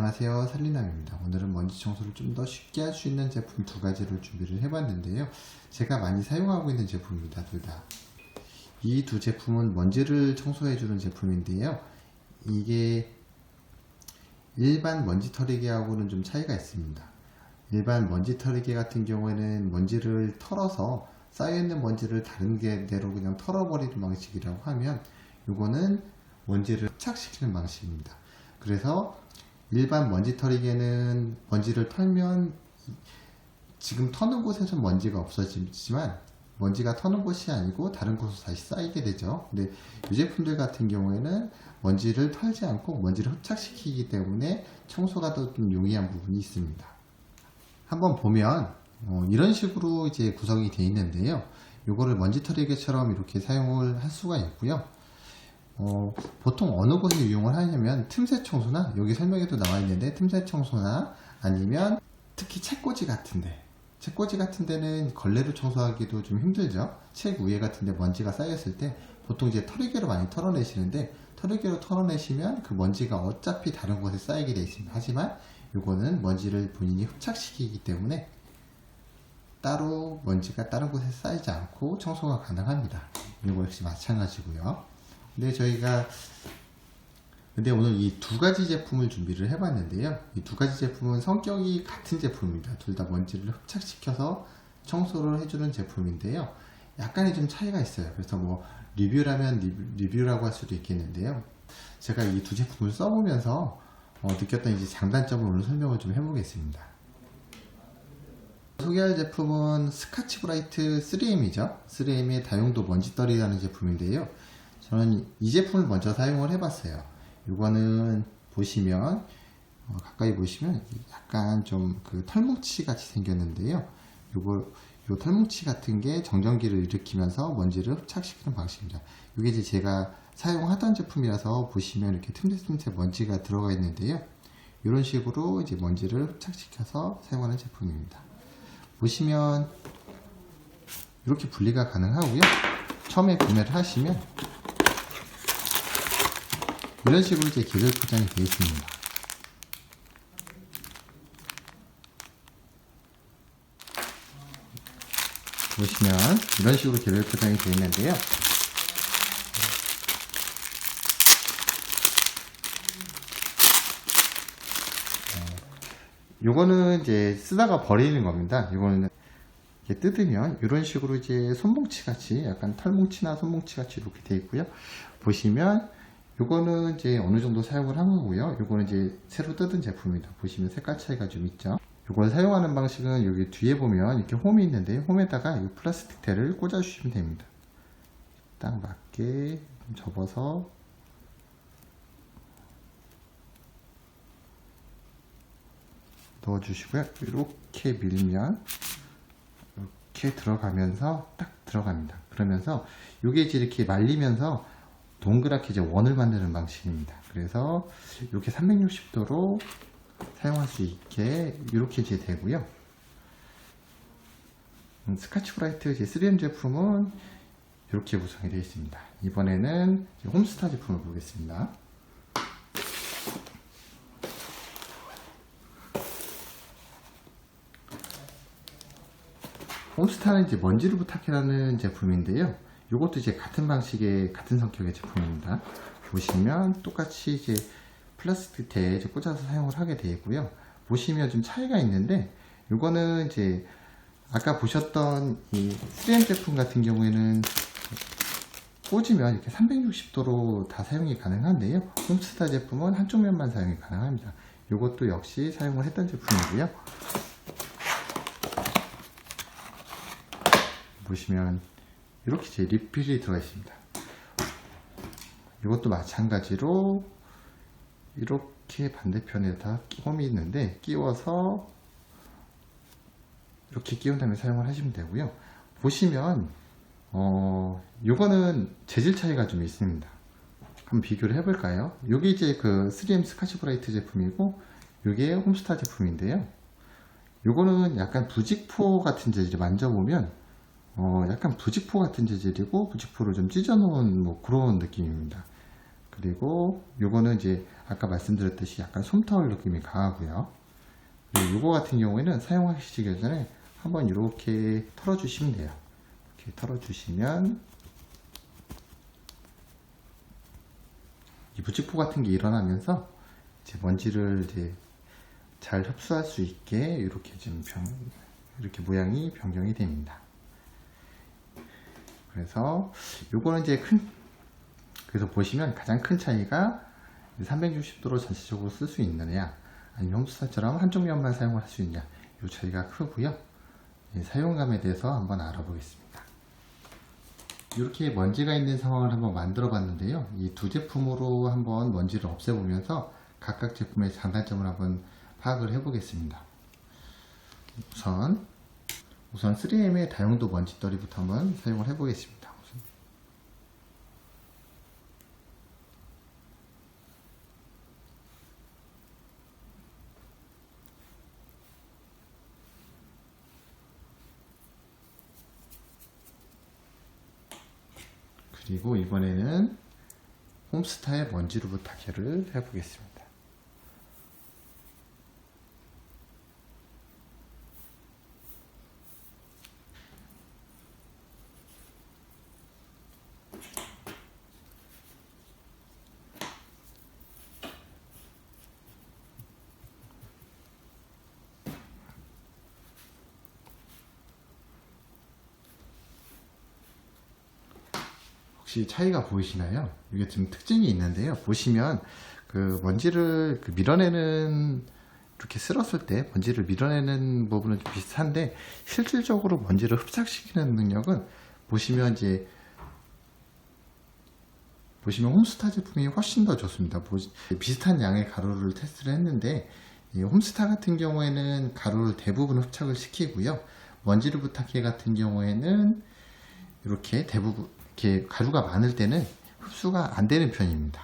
안녕하세요, 살리남입니다. 오늘은 먼지 청소를 좀 더 쉽게 할 수 있는 제품 두 가지를 준비를 해봤는데요. 제가 많이 사용하고 있는 제품입니다. 둘 다. 이 두 제품은 먼지를 청소해주는 제품인데요. 이게 일반 먼지 털이개하고는 좀 차이가 있습니다. 일반 먼지 털이개 같은 경우에는 먼지를 털어서 쌓여있는 먼지를 다른 데로 그냥 털어버리는 방식이라고 하면, 이거는 먼지를 흡착시키는 방식입니다. 그래서 일반 먼지 털이개는 먼지를 털면 지금 터는 곳에서 먼지가 없어지지만 먼지가 터는 곳이 아니고 다른 곳으로 다시 쌓이게 되죠. 근데 이 제품들 같은 경우에는 먼지를 털지 않고 먼지를 흡착시키기 때문에 청소가 더 좀 용이한 부분이 있습니다. 한번 보면 이런 식으로 이제 구성이 되어 있는데요. 이거를 먼지 털이개처럼 이렇게 사용을 할 수가 있고요. 보통 어느 곳에 이용을 하냐면 틈새 청소나, 여기 설명에도 나와 있는데 틈새 청소나, 아니면 특히 책꽂이 같은데, 책꽂이 같은 데는 걸레로 청소하기도 좀 힘들죠. 책 위에 같은 데 먼지가 쌓였을 때 보통 이제 털이개로 많이 털어내시는데, 털이개로 털어내시면 그 먼지가 어차피 다른 곳에 쌓이게 되어 있습니다. 하지만 이거는 먼지를 본인이 흡착시키기 때문에 따로 먼지가 다른 곳에 쌓이지 않고 청소가 가능합니다. 이거 역시 마찬가지고요. 근데 오늘 이 두 가지 제품을 준비를 해봤는데요. 이 두 가지 제품은 성격이 같은 제품입니다. 둘 다 먼지를 흡착시켜서 청소를 해주는 제품인데요. 약간의 좀 차이가 있어요. 그래서 뭐 리뷰라면 리뷰라고 할 수도 있겠는데요. 제가 이 두 제품을 써보면서 느꼈던 이제 장단점을 오늘 설명을 좀 해보겠습니다. 소개할 제품은 스카치 브라이트 3M이죠. 3M의 다용도 먼지떨이라는 제품인데요. 저는 이 제품을 먼저 사용을 해봤어요. 이거는 보시면 가까이 보시면 약간 좀 그 털뭉치 같이 생겼는데요. 요 털뭉치 같은 게 정전기를 일으키면서 먼지를 흡착시키는 방식입니다. 이게 이제 제가 사용하던 제품이라서 보시면 이렇게 틈새 먼지가 들어가 있는데요. 이런 식으로 이제 먼지를 흡착시켜서 사용하는 제품입니다. 보시면 이렇게 분리가 가능하고요. 처음에 구매를 하시면 이런 식으로 이제 개별 포장이 되어 있습니다. 보시면 이런 식으로 개별 포장이 되어 있는데요. 요거는 이제 쓰다가 버리는 겁니다. 이거는 이렇게 뜯으면 이런 식으로 이제 손뭉치 같이, 약간 털뭉치나 손뭉치 같이 이렇게 되어 있고요. 보시면 요거는 이제 어느 정도 사용을 한 거고요. 요거는 이제 새로 뜯은 제품입니다. 보시면 색깔 차이가 좀 있죠. 요걸 사용하는 방식은 여기 뒤에 보면 이렇게 홈이 있는데, 홈에다가 이 플라스틱 테를 꽂아 주시면 됩니다. 딱 맞게 좀 접어서 넣어 주시고요. 이렇게 밀면 이렇게 들어가면서 딱 들어갑니다. 그러면서 요게 이제 이렇게 말리면서 동그랗게 이제 원을 만드는 방식입니다. 그래서 이렇게 360도로 사용할 수 있게 이렇게 이제 되고요. 스카치 브라이트 이제 3M 제품은 이렇게 구성이 되어 있습니다. 이번에는 홈스타 제품을 보겠습니다. 홈스타는 이제 먼지를 부탁해라는 제품인데요. 이것도 이제 같은 방식의, 같은 성격의 제품입니다. 보시면 똑같이 이제 플라스틱 테에 꽂아서 사용을 하게 되고요. 보시면 좀 차이가 있는데, 이거는 이제 아까 보셨던 이 3M 제품 같은 경우에는 꽂으면 이렇게 360도로 다 사용이 가능한데요. 홈스타 제품은 한쪽 면만 사용이 가능합니다. 이것도 역시 사용을 했던 제품이고요. 보시면 이렇게 제 리필이 들어가 있습니다. 이것도 마찬가지로 이렇게 반대편에다 홈이 있는데 끼워서 이렇게 끼운 다음에 사용을 하시면 되고요. 보시면 요거는 재질 차이가 좀 있습니다. 한번 비교를 해볼까요? 요게 이제 그 3M 스카치 브라이트 제품이고, 요게 홈스타 제품인데요. 요거는 약간 부직포 같은 재질, 만져보면 약간 부직포 같은 재질이고, 부직포를 좀 찢어 놓은 뭐 그런 느낌입니다. 그리고 요거는 이제 아까 말씀드렸듯이 약간 솜타올 느낌이 강하고요. 그리고 이거 같은 경우에는 사용하시기 전에 한번 이렇게 털어주시면 돼요. 이렇게 털어주시면 이 부직포 같은 게 일어나면서 이제 먼지를 이제 잘 흡수할 수 있게 이렇게 좀 이렇게 모양이 변경이 됩니다. 그래서 요거는 이제 그래서 보시면 가장 큰 차이가 360도로 전체적으로 쓸 수 있느냐, 아니면 홈스타처럼 한쪽 면만 사용을 할 수 있느냐, 이 차이가 크고요. 사용감에 대해서 한번 알아보겠습니다. 이렇게 먼지가 있는 상황을 한번 만들어 봤는데요. 이 두 제품으로 한번 먼지를 없애보면서 각각 제품의 장단점을 한번 파악을 해 보겠습니다. 우선 3M의 다용도 먼지떨이부터 한번 사용을 해 보겠습니다. 그리고 이번에는 홈스타의 먼지로 부탁해를 해보겠습니다. 혹시 차이가 보이시나요? 이게 좀 특징이 있는데요. 보시면 그 먼지를 밀어내는, 이렇게 쓸었을 때 먼지를 밀어내는 부분은 좀 비슷한데, 실질적으로 먼지를 흡착시키는 능력은 보시면 홈스타 제품이 훨씬 더 좋습니다. 비슷한 양의 가루를 테스트를 했는데, 이 홈스타 같은 경우에는 가루를 대부분 흡착을 시키고요. 먼지를 부탁해 같은 경우에는 이렇게 대부분 이렇게 가루가 많을 때는 흡수가 안 되는 편입니다.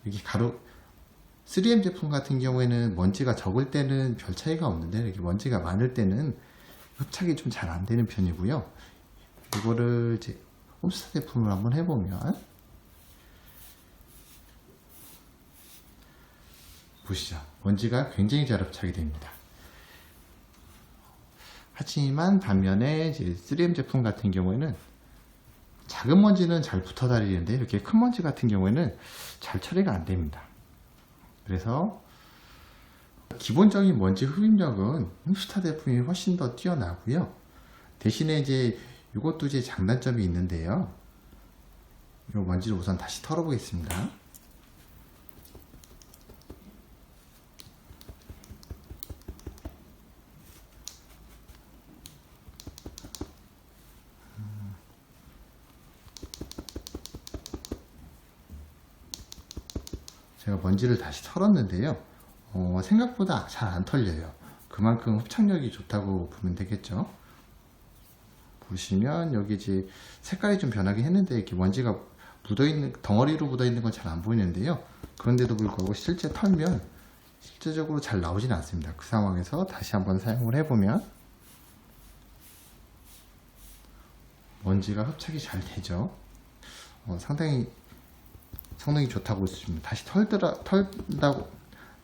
여기 3M 제품 같은 경우에는 먼지가 적을 때는 별 차이가 없는데, 이렇게 먼지가 많을 때는 흡착이 좀 잘 안 되는 편이고요. 이거를 이제 홈스타 제품을 한번 해보면 보시죠. 먼지가 굉장히 잘 흡착이 됩니다. 하지만 반면에 이제 3M 제품 같은 경우에는 작은 먼지는 잘 붙어 다니는데, 이렇게 큰 먼지 같은 경우에는 잘 처리가 안 됩니다. 그래서 기본적인 먼지 흡입력은 홈스타 제품이 훨씬 더 뛰어나고요. 대신에 이제 이것도 이제 장단점이 있는데요. 이 먼지를 우선 다시 털어보겠습니다. 제가 먼지를 다시 털었는데요. 생각보다 잘 안 털려요. 그만큼 흡착력이 좋다고 보면 되겠죠. 보시면 여기 이제 색깔이 좀 변하긴 했는데, 이렇게 먼지가 묻어있는, 덩어리로 묻어있는 건 잘 안 보이는데요. 그런데도 불구하고 실제 털면 실제적으로 잘 나오진 않습니다. 그 상황에서 다시 한번 사용을 해보면 먼지가 흡착이 잘 되죠. 상당히 성능이 좋다고 볼 수 있습니다.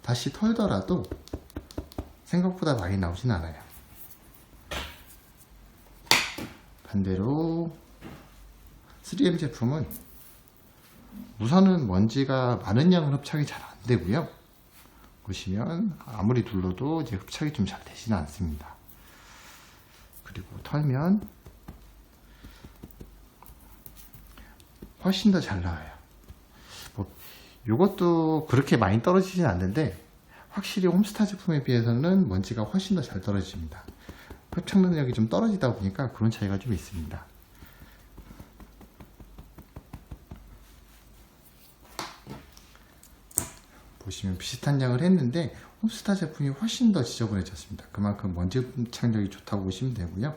다시 털더라도 생각보다 많이 나오진 않아요. 반대로 3M 제품은 우선은 먼지가 많은 양은 흡착이 잘 안 되고요. 보시면 아무리 눌러도 이제 흡착이 좀 잘 되지는 않습니다. 그리고 털면 훨씬 더 잘 나와요. 이것도 그렇게 많이 떨어지진 않는데, 확실히 홈스타 제품에 비해서는 먼지가 훨씬 더 잘 떨어집니다. 흡착 능력이 좀 떨어지다 보니까 그런 차이가 좀 있습니다. 보시면 비슷한 양을 했는데 홈스타 제품이 훨씬 더 지저분해졌습니다. 그만큼 먼지 흡착력이 좋다고 보시면 되고요.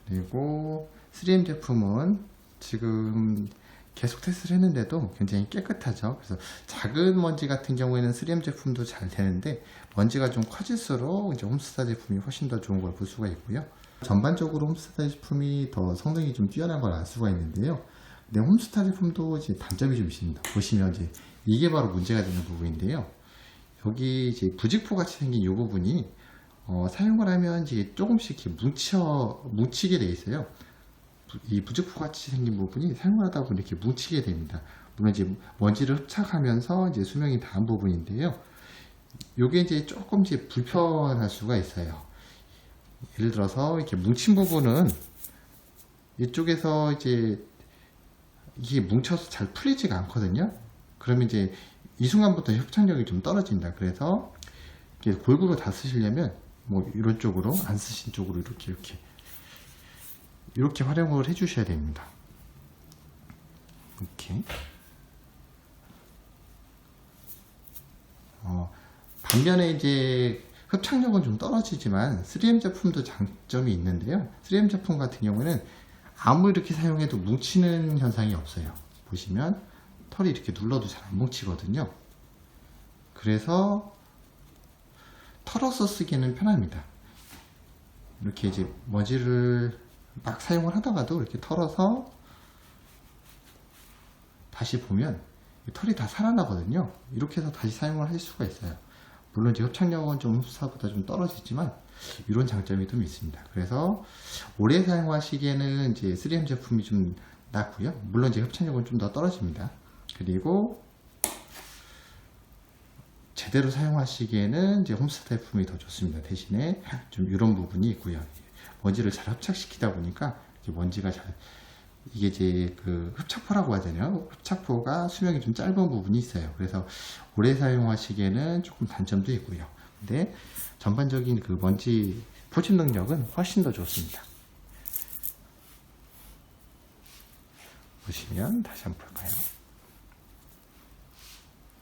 그리고 3M 제품은 지금 계속 테스트를 했는데도 굉장히 깨끗하죠. 그래서 작은 먼지 같은 경우에는 3M 제품도 잘 되는데, 먼지가 좀 커질수록 이제 홈스타 제품이 훨씬 더 좋은 걸 볼 수가 있고요. 전반적으로 홈스타 제품이 더 성능이 좀 뛰어난 걸 알 수가 있는데요. 근데 홈스타 제품도 이제 단점이 좀 있습니다. 보시면 이제 이게 바로 문제가 되는 부분인데요. 여기 이제 부직포 같이 생긴 이 부분이 사용을 하면 이제 조금씩 이렇게 뭉치게 돼 있어요. 이 부직포 같이 생긴 부분이 사용을 하다 보면 이렇게 뭉치게 됩니다. 물론 이제 먼지를 흡착하면서 이제 수명이 다한 부분인데요. 요게 이제 조금 이제 불편할 수가 있어요. 예를 들어서 이렇게 뭉친 부분은 이쪽에서 이제 이게 뭉쳐서 잘 풀리지가 않거든요. 그러면 이제 이 순간부터 협착력이 좀 떨어진다. 그래서 이렇게 골고루 다 쓰시려면 뭐 이런 쪽으로 안 쓰신 쪽으로 이렇게 활용을 해 주셔야 됩니다. 이렇게 반면에 이제 흡착력은 좀 떨어지지만 3M 제품도 장점이 있는데요. 3M 제품 같은 경우는 아무리 이렇게 사용해도 뭉치는 현상이 없어요. 보시면 털이 이렇게 눌러도 잘 안 뭉치거든요. 그래서 털어서 쓰기는 편합니다. 이렇게 이제 먼지를 막 사용을 하다가도 이렇게 털어서 다시 보면 털이 다 살아나거든요. 이렇게 해서 다시 사용을 할 수가 있어요. 물론 이제 흡착력은 좀 흡사보다 좀 떨어지지만 이런 장점이 좀 있습니다. 그래서 오래 사용하시기에는 이제 3M 제품이 좀 낫고요. 물론 이제 흡착력은 좀 더 떨어집니다. 그리고 제대로 사용하시기에는 이제 홈스타 제품이 더 좋습니다. 대신에 좀 이런 부분이 있고요. 먼지를 잘 흡착시키다 보니까 먼지가 이게 이제 그 흡착포라고 하잖아요. 흡착포가 수명이 좀 짧은 부분이 있어요. 그래서 오래 사용하시기에는 조금 단점도 있고요. 근데 전반적인 그 먼지 포집 능력은 훨씬 더 좋습니다. 보시면 다시 한번 볼까요?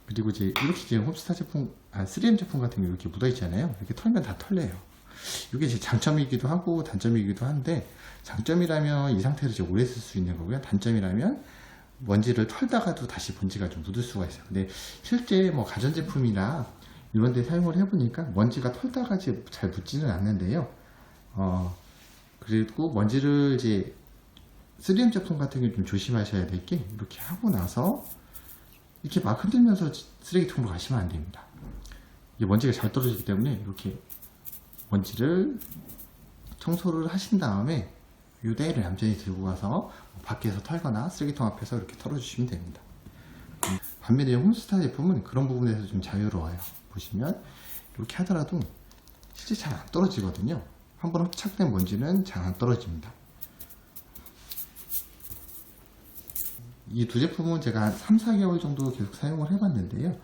그리고 이제 이렇게 이제 홈스타 제품, 3M 제품 같은 경우 이렇게 묻어 있잖아요. 이렇게 털면 다 털려요. 이게 제 장점이기도 하고 단점이기도 한데, 장점이라면 이 상태로 이제 오래 쓸 수 있는 거고요. 단점이라면 먼지를 털다가도 다시 먼지가 좀 묻을 수가 있어요. 근데 실제 뭐 가전제품이나 이런 데 사용을 해보니까 먼지가 털다가 잘 묻지는 않는데요. 그리고 먼지를 이제 3M 제품 같은 경우 좀 조심하셔야 될 게, 이렇게 하고 나서 이렇게 막 흔들면서 쓰레기통으로 가시면 안 됩니다. 이게 먼지가 잘 떨어지기 때문에 이렇게 먼지를 청소를 하신 다음에 이 대를 얌전히 들고 가서 밖에서 털거나 쓰레기통 앞에서 이렇게 털어주시면 됩니다. 반면에 홈스타 제품은 그런 부분에서 좀 자유로워요. 보시면 이렇게 하더라도 실제 잘 안 떨어지거든요. 한번 흡착된 먼지는 잘 안 떨어집니다. 이 두 제품은 제가 한 3, 4개월 정도 계속 사용을 해봤는데요.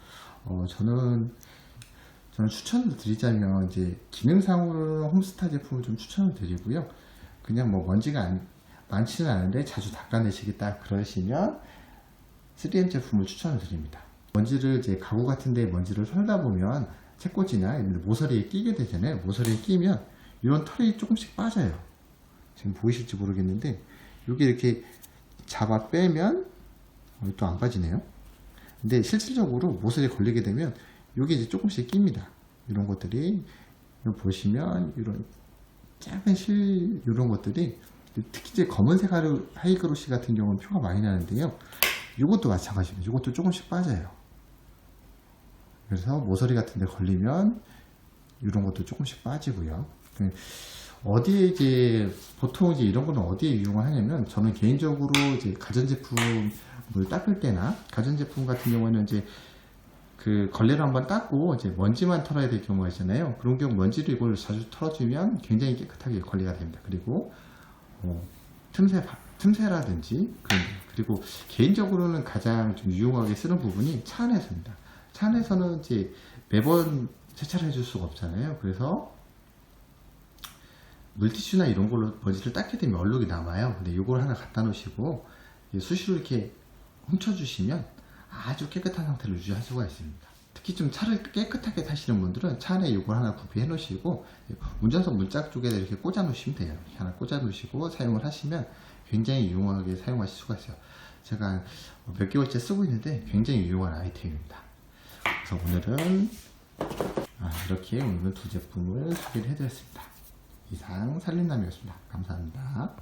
저는 추천을 드리자면 이제 기능상으로는 홈스타 제품을 좀 추천을 드리고요. 그냥 뭐 먼지가 많지는 않은데 자주 닦아내시겠다 그러시면 3M 제품을 추천을 드립니다. 먼지를 이제 가구 같은 데 먼지를 털다 보면 책꽂이나 이런 데 모서리에 끼게 되잖아요. 모서리에 끼면 이런 털이 조금씩 빠져요. 지금 보이실지 모르겠는데 여기 이렇게 잡아 빼면 또 안 빠지네요. 근데 실질적으로 모서리에 걸리게 되면 여기 이제 조금씩 낍니다. 이런 것들이 보시면 이런 작은 실 이런 것들이 특히 이제 검은색 하이그로시 같은 경우는 표가 많이 나는데요. 이것도 마찬가지입니다. 이것도 조금씩 빠져요. 그래서 모서리 같은 데 걸리면 이런 것도 조금씩 빠지고요. 어디에 이제 보통 이제 이런 거는 어디에 이용을 하냐면, 저는 개인적으로 이제 가전제품을 닦을 때나 가전제품 같은 경우는 이제 그 걸레로 한번 닦고 이제 먼지만 털어야 될 경우가 있잖아요. 그런 경우 먼지를 이걸 자주 털어주면 굉장히 깨끗하게 관리가 됩니다. 그리고 틈새라든지 그리고 개인적으로는 가장 좀 유용하게 쓰는 부분이 차 안에서입니다. 차 안에서는 이제 매번 세차를 해줄 수가 없잖아요. 그래서 물티슈나 이런 걸로 먼지를 닦게 되면 얼룩이 남아요. 근데 이걸 하나 갖다 놓으시고 수시로 이렇게 훔쳐주시면 아주 깨끗한 상태를 유지할 수가 있습니다. 특히 좀 차를 깨끗하게 타시는 분들은 차 안에 이걸 하나 구비해 놓으시고 운전석 문짝 쪽에 이렇게 꽂아 놓으시면 돼요. 이렇게 하나 꽂아 놓으시고 사용을 하시면 굉장히 유용하게 사용하실 수가 있어요. 제가 몇 개월째 쓰고 있는데 굉장히 유용한 아이템입니다. 그래서 오늘은 이렇게 오늘 두 제품을 소개를 해드렸습니다. 이상 살림남이었습니다. 감사합니다.